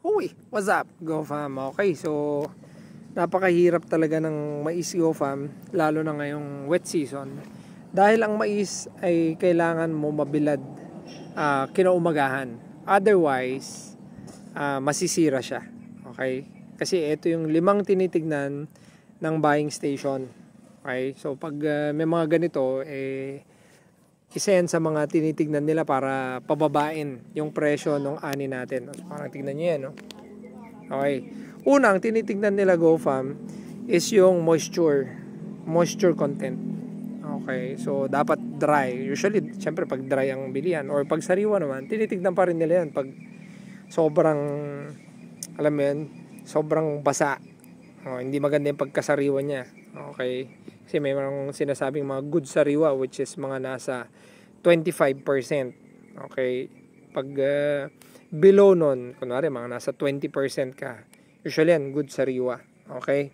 Uy, what's up, GoFam? Okay, so napakahirap talaga ng mais, GoFam, lalo na ngayong wet season. Dahil ang mais ay kailangan mo mabilad kinaumagahan. Otherwise, masisira siya. Okay? Kasi ito yung 5 tinitignan ng buying station. Okay? So pag may mga ganito, isa yan sa mga tinitignan nila para pababain yung presyo ng ani natin. So, parang tignan nyo yan, no? Okay. Unang tinitignan nila, GoFam, is yung moisture content. Okay. So, dapat dry. Usually, syempre, pag dry ang bilihan or pag sariwa naman, tinitignan pa rin nila yan. Pag sobrang, alam mo yan, sobrang basa. Hindi maganda yung pagkasariwa niya. Okay. Kasi may mga sinasabing mga good sariwa, which is mga nasa 25%. Okay. Pag below nun, kunwari mga nasa 20% ka, usually yan, good sariwa. Okay.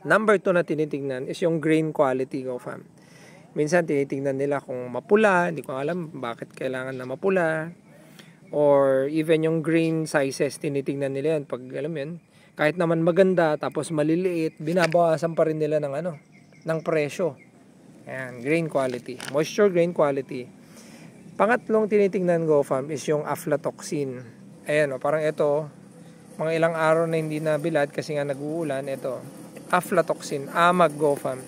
Number 2 na tinitingnan is yung grain quality, GoFam. Minsan tinitingnan nila kung mapula, hindi ko alam bakit kailangan na mapula. Or even yung grain sizes, tinitingnan nila yan. Pag alam yan, kahit naman maganda, tapos maliliit, binabawasan pa rin nila ng presyo. Ayan, grain quality. Moisture, grain quality. Pangatlong tinitingnan, GoFam, is yung aflatoxin. Ayan, parang ito, mga ilang araw na hindi nabilad kasi nga nag-uulan, ito. Aflatoxin, amag, GoFam.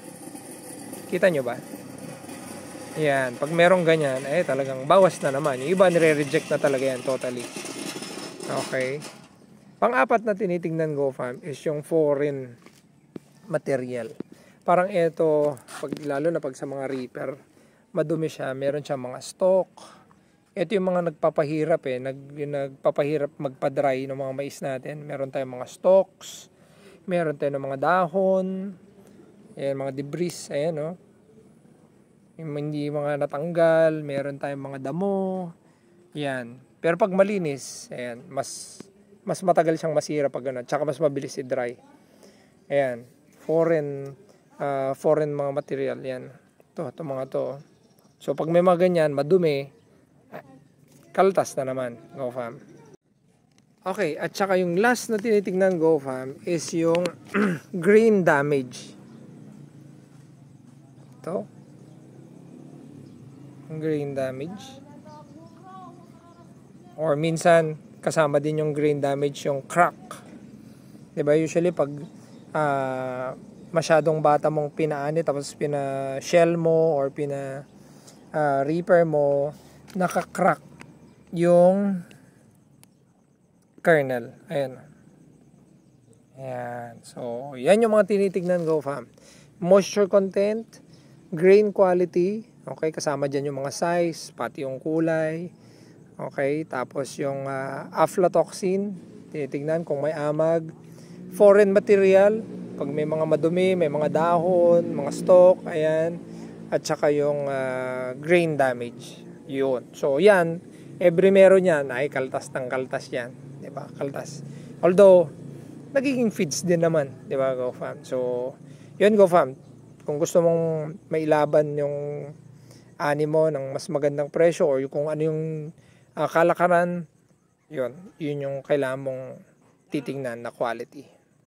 Kita nyo ba? Ayan, pag merong ganyan, talagang bawas na naman. Yung iba nire-reject na talaga yan totally. Okay. Pang-apat na tinitingnan, GoFam, is yung foreign material. Parang ito, lalo na pag sa mga reaper, madumi siya, meron siya mga stock. Ito yung mga nagpapahirap nagpapahirap magpa-dry ng mga mais natin. Meron tayong mga stocks, meron tayong mga dahon, ayan, mga debris, ayan, no? Hindi mga natanggal, meron tayong mga damo, yan. Pero pag malinis, ayan, mas matagal siyang masira pag gano'n. Tsaka mas mabilis i-dry. Ayan. Foreign mga material. Yan. Ito mga to. So, pag may mga ganyan, madumi, kaltas na naman, GoFam. Okay. At saka yung last na tinitignan, GoFam, is yung grain damage. Ito. Grain damage. Or minsan, kasama din yung grain damage, yung crack. Diba? Usually, pag masyadong bata mong pinaani, tapos pina-shell mo, or reaper mo, naka-crack yung kernel. Ayan. Ayan. So, yan yung mga tinitignan, GoFam. Moisture content, grain quality, okay, kasama dyan yung mga size, pati yung kulay. Okay, tapos yung aflatoxin, tinitignan kung may amag. Foreign material, pag may mga madumi, may mga dahon, mga stock, ayan. At saka yung grain damage. Yun. So, yan, every meron yan, ay kaltas ng kaltas yan. Diba? Kaltas. Although, nagiging feeds din naman. Diba, GoFam? So, yun, GoFam. Kung gusto mong mailaban yung ani mo ng mas magandang presyo or kung ano yung kalakaran, yun yung kailangan mong titingnan na quality.